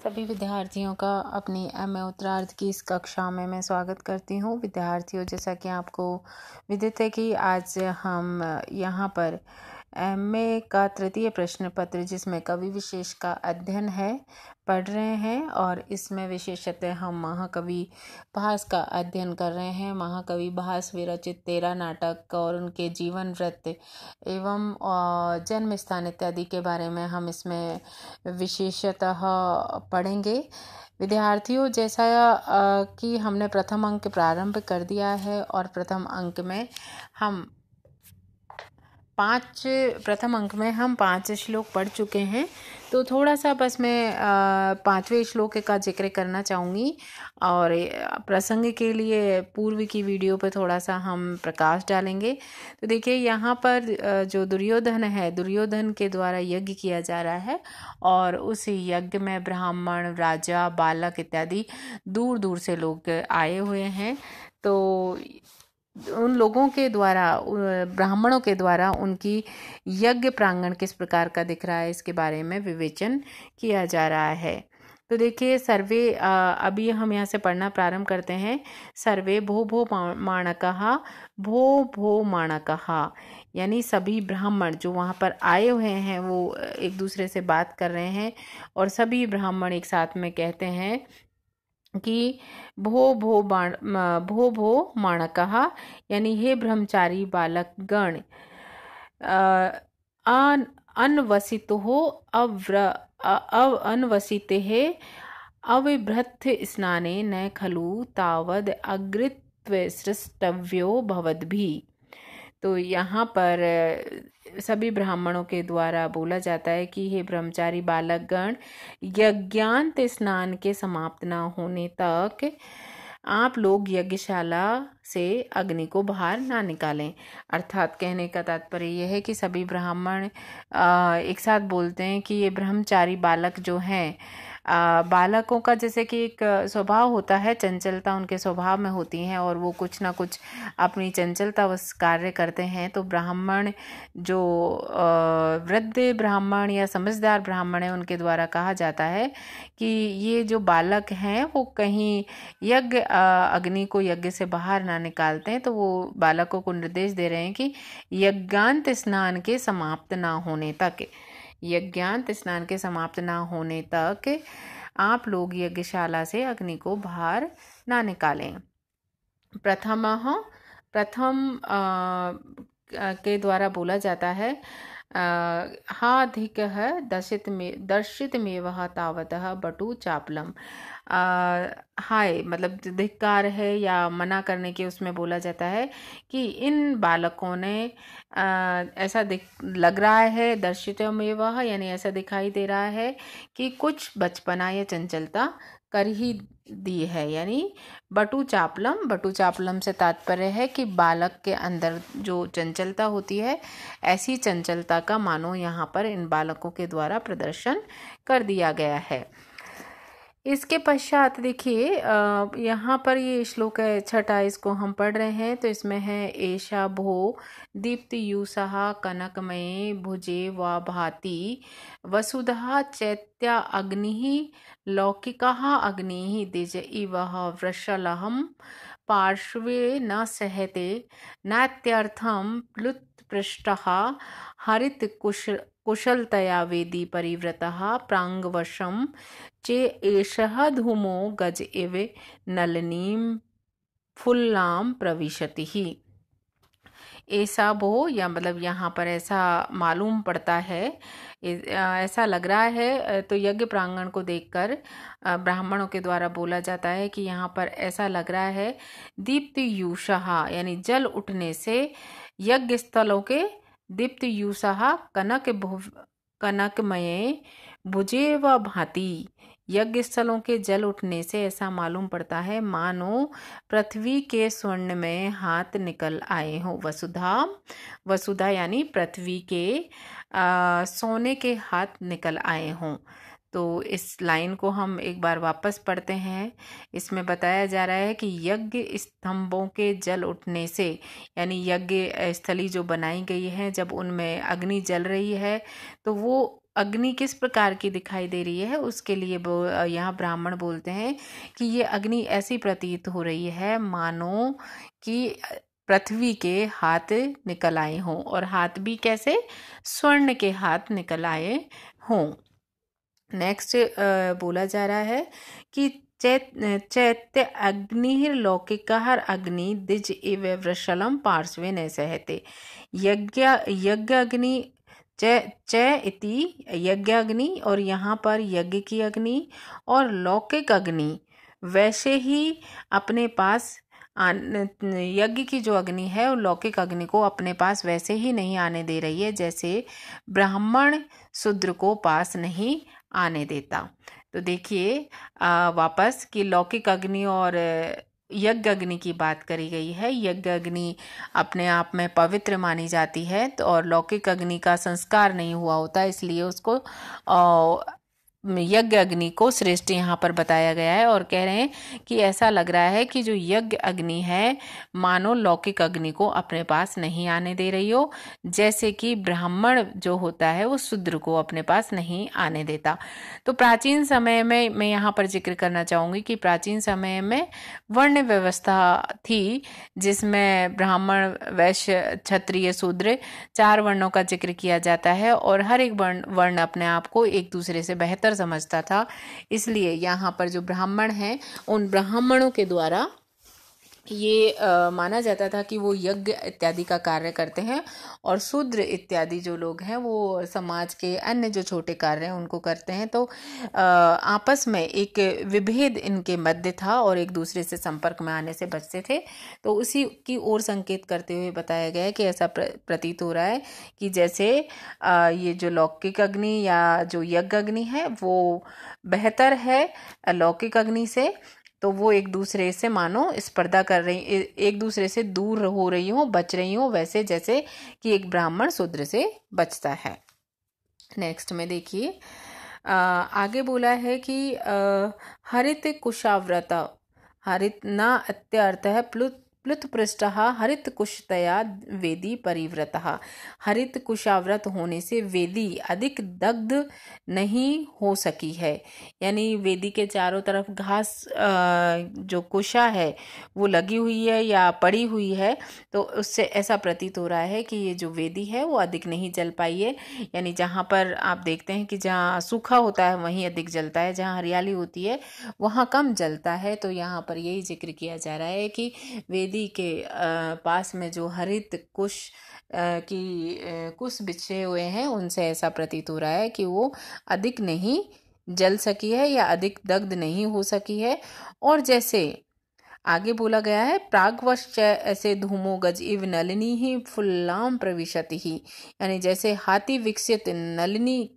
सभी विद्यार्थियों का अपनी एमए उत्तरार्ध की इस कक्षा में मैं स्वागत करती हूँ। विद्यार्थियों, जैसा कि आपको विदित है कि आज हम यहाँ पर एमए का तृतीय प्रश्न पत्र, जिसमें कवि विशेष का अध्ययन है, पढ़ रहे हैं। और इसमें विशेषतः हम महाकवि भास का अध्ययन कर रहे हैं। महाकवि भास विरचित 13 नाटक और उनके जीवन वृत्त एवं जन्म स्थान इत्यादि के बारे में हम इसमें विशेषतः पढ़ेंगे। विद्यार्थियों, जैसा कि हमने प्रथम अंक प्रारंभ कर दिया है और प्रथम अंक में हम पांच श्लोक पढ़ चुके हैं। तो थोड़ा सा बस मैं 5वें श्लोक का जिक्र करना चाहूँगी और प्रसंग के लिए पूर्व की वीडियो पर थोड़ा सा हम प्रकाश डालेंगे। तो देखिए, यहाँ पर जो दुर्योधन है, दुर्योधन के द्वारा यज्ञ किया जा रहा है और उस यज्ञ में ब्राह्मण, राजा, बालक इत्यादि दूर दूर से लोग आए हुए हैं। तो उन लोगों के द्वारा, ब्राह्मणों के द्वारा उनकी यज्ञ प्रांगण किस प्रकार का दिख रहा है, इसके बारे में विवेचन किया जा रहा है। तो देखिए, सर्वे अभी हम यहाँ से पढ़ना प्रारंभ करते हैं। सर्वे भो भो माणकः, भो भो माणकः, यानी सभी ब्राह्मण जो वहाँ पर आए हुए हैं वो एक दूसरे से बात कर रहे हैं और सभी ब्राह्मण एक साथ में कहते हैं कि भो भो माणकः, यानी हे ब्रह्मचारी बालक गण, अनवसिते अविभ्रत स्नाने न खलु तावद अग्रित्वसृष्टव्यो भवद्भिः। तो यहाँ पर सभी ब्राह्मणों के द्वारा बोला जाता है कि हे ब्रह्मचारी बालक गण, यज्ञांत स्नान के समाप्त न होने तक आप लोग यज्ञशाला से अग्नि को बाहर ना निकालें। अर्थात कहने का तात्पर्य यह है कि सभी ब्राह्मण एक साथ बोलते हैं कि ये ब्रह्मचारी बालक जो हैं, बालकों का जैसे कि एक स्वभाव होता है, चंचलता उनके स्वभाव में होती है और वो कुछ ना कुछ अपनी चंचलतावश कार्य करते हैं। तो ब्राह्मण जो वृद्ध ब्राह्मण या समझदार ब्राह्मण है, उनके द्वारा कहा जाता है कि ये जो बालक हैं वो कहीं यज्ञ अग्नि को यज्ञ से बाहर ना निकालते हैं। तो वो बालकों को निर्देश दे रहे हैं कि यज्ञांत स्नान के समाप्त ना होने तक, यज्ञांत स्नान के समाप्त ना होने तक आप लोग यज्ञशाला से अग्नि को बाहर ना निकालें। प्रथम के द्वारा बोला जाता है हाधिक दर्शित मेव तावतः बटु चापलम। हाय मतलब धिक्कार है या मना करने के उसमें बोला जाता है कि इन बालकों ने ऐसा लग रहा है, दर्शितमेव यानी ऐसा दिखाई दे रहा है कि कुछ बचपना या चंचलता कर ही दी है। यानी बटु चापलम से तात्पर्य है कि बालक के अंदर जो चंचलता होती है, ऐसी चंचलता का मानो यहाँ पर इन बालकों के द्वारा प्रदर्शन कर दिया गया है। इसके पश्चात देखिए, यहाँ पर ये श्लोक है 6, इसको हम पढ़ रहे हैं। तो इसमें है एषा भो दीप्तियूषः कनकमये भुजे वा भाति वसुधा चैत्या अग्निः लौकिकः अग्निः द्विज इव वृषलहं पार्श्वे न सहते नात्यर्थं प्लुतपृष्ठः हरित कुशलतया वेदी परिवृतः प्रांगवशं चे एषः धूमो गज इव नलिनीं फुल्लां प्रविशति। ऐसा भो, या मतलब यहाँ पर ऐसा मालूम पड़ता है, ऐसा लग रहा है। तो यज्ञ प्रांगण को देखकर ब्राह्मणों के द्वारा बोला जाता है कि यहाँ पर ऐसा लग रहा है, दीप्तियूषः यानी जल उठने से यज्ञ स्थलों के दीप्तियूषः कनकमये भुजे व भांति, यज्ञ स्थलों के जल उठने से ऐसा मालूम पड़ता है मानो पृथ्वी के स्वर्ण में हाथ निकल आए हों। वसुधा यानी पृथ्वी के सोने के हाथ निकल आए हों। तो इस लाइन को हम एक बार वापस पढ़ते हैं। इसमें बताया जा रहा है कि यज्ञ स्तंभों के जल उठने से, यानी यज्ञ स्थली जो बनाई गई है, जब उनमें अग्नि जल रही है तो वो अग्नि किस प्रकार की दिखाई दे रही है उसके लिए यहाँ ब्राह्मण बोलते हैं कि ये अग्नि ऐसी प्रतीत हो रही है मानो कि पृथ्वी के हाथ निकल आए हों, और हाथ भी कैसे, स्वर्ण के हाथ निकल आए हों। नेक्स्ट बोला जा रहा है कि चैत्य अग्निर्लौकिकः अग्नि द्विज इव वृषलम पार्श्वे न सहते। यज्ञ यज्ञ अग्नि च इति यज्ञ अग्नि, और यहाँ पर यज्ञ की अग्नि और लौकिक अग्नि वैसे ही अपने पास यज्ञ की जो अग्नि है वो लौकिक अग्नि को अपने पास वैसे ही नहीं आने दे रही है जैसे ब्राह्मण शूद्र को पास नहीं आने देता। तो देखिए वापस कि लौकिक अग्नि और यज्ञ अग्नि की बात करी गई है। यज्ञ अग्नि अपने आप में पवित्र मानी जाती है, तो और लौकिक अग्नि का संस्कार नहीं हुआ होता, इसलिए उसको यज्ञ अग्नि को श्रेष्ठ यहाँ पर बताया गया है। और कह रहे हैं कि ऐसा लग रहा है कि जो यज्ञ अग्नि है मानो लौकिक अग्नि को अपने पास नहीं आने दे रही हो, जैसे कि ब्राह्मण जो होता है वो शूद्र को अपने पास नहीं आने देता। तो प्राचीन समय में मैं यहाँ पर जिक्र करना चाहूँगी कि प्राचीन समय में वर्ण व्यवस्था थी, जिसमें ब्राह्मण, वैश्य, क्षत्रिय, शूद्र 4 वर्णों का जिक्र किया जाता है, और हर एक वर्ण अपने आप को एक दूसरे से बेहतर समझता था। इसलिए यहाँ पर जो ब्राह्मण हैं उन ब्राह्मणों के द्वारा ये माना जाता था कि वो यज्ञ इत्यादि का कार्य करते हैं, और शूद्र इत्यादि जो लोग हैं वो समाज के अन्य जो छोटे कार्य हैं उनको करते हैं। तो आपस में एक विभेद इनके मध्य था और एक दूसरे से संपर्क में आने से बचते थे। तो उसी की ओर संकेत करते हुए बताया गया है कि ऐसा प्रतीत हो रहा है कि जैसे ये जो लौकिक अग्नि या जो यज्ञ अग्नि है वो बेहतर है लौकिक अग्नि से, तो वो एक दूसरे से मानो स्पर्धा कर रही, एक दूसरे से दूर हो रही हो, बच रही हो, वैसे जैसे कि एक ब्राह्मण शूद्र से बचता है। नेक्स्ट में देखिए आगे बोला है कि हरित कुशाव्रत, हरित ना अत्यर्थ है प्लुत पृष्ठः हरित कुशतया वेदी परिव्रतः। हरित कुशाव्रत होने से वेदी अधिक दग्ध नहीं हो सकी है, यानी वेदी के चारों तरफ घास जो कुशा है वो लगी हुई है या पड़ी हुई है, तो उससे ऐसा प्रतीत हो रहा है कि ये जो वेदी है वो अधिक नहीं जल पाई है। यानी जहाँ पर आप देखते हैं कि जहाँ सूखा होता है वहीं अधिक जलता है, जहाँ हरियाली होती है वहाँ कम जलता है। तो यहाँ पर यही जिक्र किया जा रहा है कि वेदी के पास में जो हरित कुश कुश बिछे हुए हैं उनसे ऐसा प्रतीत हो रहा है कि वो अधिक नहीं जल सकी है या अधिक दग्ध नहीं हो सकी है। और जैसे आगे बोला गया है प्राग्वश्च ऐसे धूमो गज इव नलिनी ही फुल्लाम प्रविशति ही, यानी जैसे हाथी विकसित नलिनी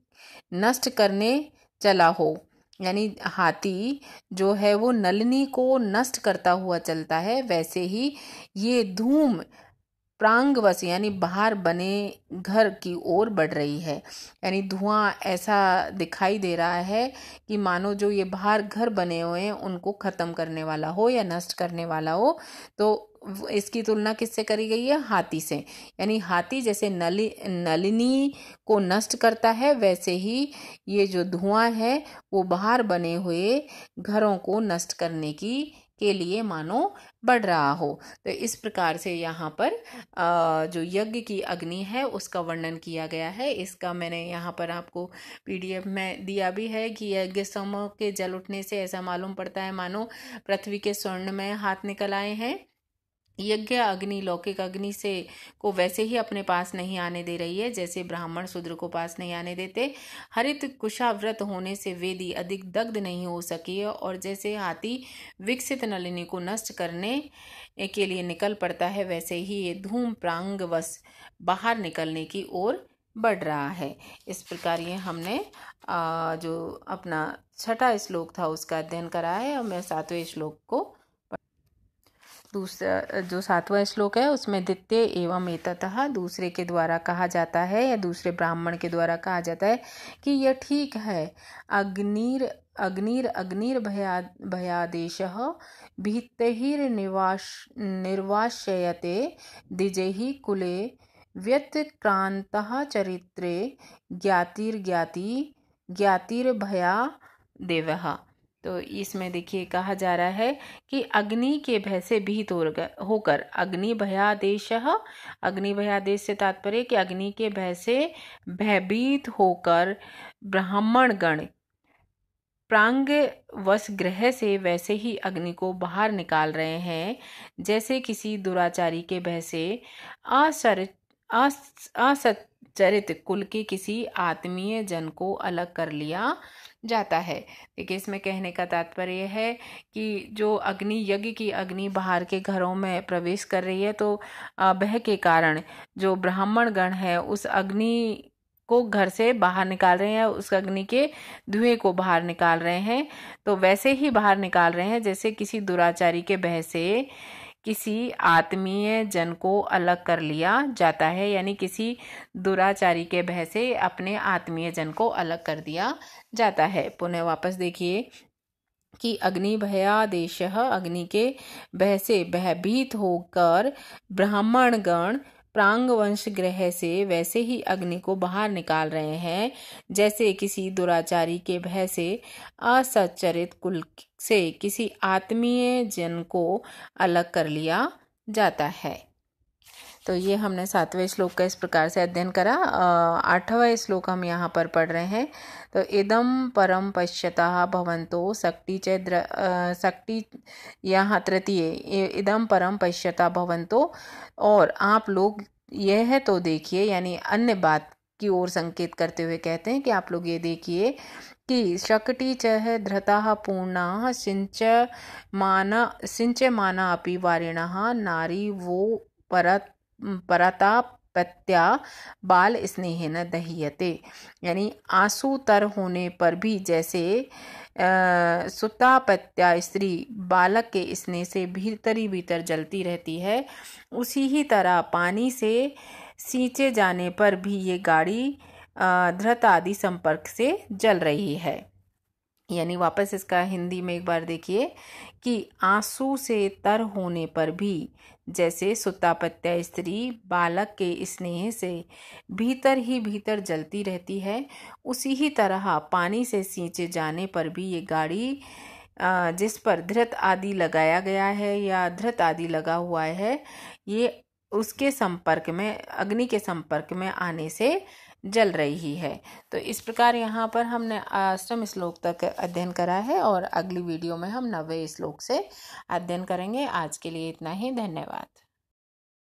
नष्ट करने चला हो, यानी हाथी जो है वो नलिनी को नष्ट करता हुआ चलता है, वैसे ही ये धूम प्रांगवश यानी बाहर बने घर की ओर बढ़ रही है। यानी धुआं ऐसा दिखाई दे रहा है कि मानो जो ये बाहर घर बने हुए हैं उनको ख़त्म करने वाला हो या नष्ट करने वाला हो। तो इसकी तुलना किससे करी गई है? हाथी से। यानी हाथी जैसे नलिनी को नष्ट करता है, वैसे ही ये जो धुआं है वो बाहर बने हुए घरों को नष्ट करने के लिए मानो बढ़ रहा हो। तो इस प्रकार से यहाँ पर जो यज्ञ की अग्नि है उसका वर्णन किया गया है। इसका मैंने यहाँ पर आपको PDF में दिया भी है कि यज्ञ समूह के जल उठने से ऐसा मालूम पड़ता है मानो पृथ्वी के स्वर्ण में हाथ निकल आए हैं। यज्ञ अग्नि लौकिक अग्नि से को वैसे ही अपने पास नहीं आने दे रही है जैसे ब्राह्मण शूद्र को पास नहीं आने देते। हरित कुशाव्रत होने से वेदी अधिक दग्ध नहीं हो सकी है, और जैसे हाथी विकसित नलिनी को नष्ट करने के लिए निकल पड़ता है, वैसे ही ये धूम प्रांगवश बाहर निकलने की ओर बढ़ रहा है। इस प्रकार ये हमने जो अपना 6वां श्लोक था उसका अध्ययन करा है। और मैं 7वें श्लोक को, दूसरा जो 7वां श्लोक है उसमें द्वितीय एवं एततः दूसरे के द्वारा कहा जाता है या दूसरे ब्राह्मण के द्वारा कहा जाता है कि यह ठीक है। अग्निर भयादेशः भीतैर्निवास्यते द्विजैः कुले व्यतिक्रांतः चरित्रे ज्ञातिर्भया देवः। तो इसमें देखिए कहा जा रहा है कि अग्नि के भय से भीत होकर अग्नि भयादेशः, अग्नि भयादेश से तात्पर्य कि अग्नि के भय से भयभीत होकर ब्राह्मण गण प्रांग वश गृह से वैसे ही अग्नि को बाहर निकाल रहे हैं जैसे किसी दुराचारी के भय से असच्चरित कुल के किसी आत्मीय जन को अलग कर लिया जाता है। देखिए इसमें कहने का तात्पर्य है कि जो अग्नि यज्ञ की अग्नि बाहर के घरों में प्रवेश कर रही है तो भय के कारण जो ब्राह्मण गण है उस अग्नि को घर से बाहर निकाल रहे हैं, उस अग्नि के धुएं को बाहर निकाल रहे हैं। तो वैसे ही बाहर निकाल रहे हैं जैसे किसी दुराचारी के भय से किसी आत्मीय जन को अलग कर लिया जाता है, यानी किसी दुराचारी के भय से अपने आत्मीय जन को अलग कर दिया जाता है। पुनः वापस देखिए कि अग्नि भयादेशः, अग्नि के भय से भयभीत होकर ब्राह्मण गण प्रांग वंश ग्रह से वैसे ही अग्नि को बाहर निकाल रहे हैं जैसे किसी दुराचारी के भय से असच्चरित कुल से किसी आत्मीय जन को अलग कर लिया जाता है। तो ये हमने 7वें श्लोक का इस प्रकार से अध्ययन करा। 8वां श्लोक हम यहाँ पर पढ़ रहे हैं। तो इदम परम पश्यतः भवन्तो शक्ति यहाँ तृतीय इदम परम पश्यतः भवन्तो, और आप लोग यह तो देखिए, यानी अन्य बात की ओर संकेत करते हुए कहते हैं कि आप लोग ये देखिए कि शक्ति चह धृता पूर्णा सिंच्यमाना अपि वारिणः नारी वो परतापत्या बाल स्नेहेन दह्यते, यानी आंसू तर होने पर भी जैसे सुतापत्या स्त्री बालक के स्नेह से भीतर जलती रहती है, उसी ही तरह पानी से सींचे जाने पर भी ये गाड़ी धृत आदि संपर्क से जल रही है। यानी वापस इसका हिंदी में एक बार देखिए कि आंसू से तर होने पर भी जैसे सुतापत्या स्त्री बालक के स्नेह से भीतर जलती रहती है, उसी ही तरह पानी से सींचे जाने पर भी ये गाड़ी जिस पर धृत आदि लगाया गया है या धृत आदि लगा हुआ है, ये उसके संपर्क में, अग्नि के संपर्क में आने से जल रही है। तो इस प्रकार यहाँ पर हमने 8वें श्लोक तक अध्ययन करा है और अगली वीडियो में हम 9वें श्लोक से अध्ययन करेंगे। आज के लिए इतना ही, धन्यवाद।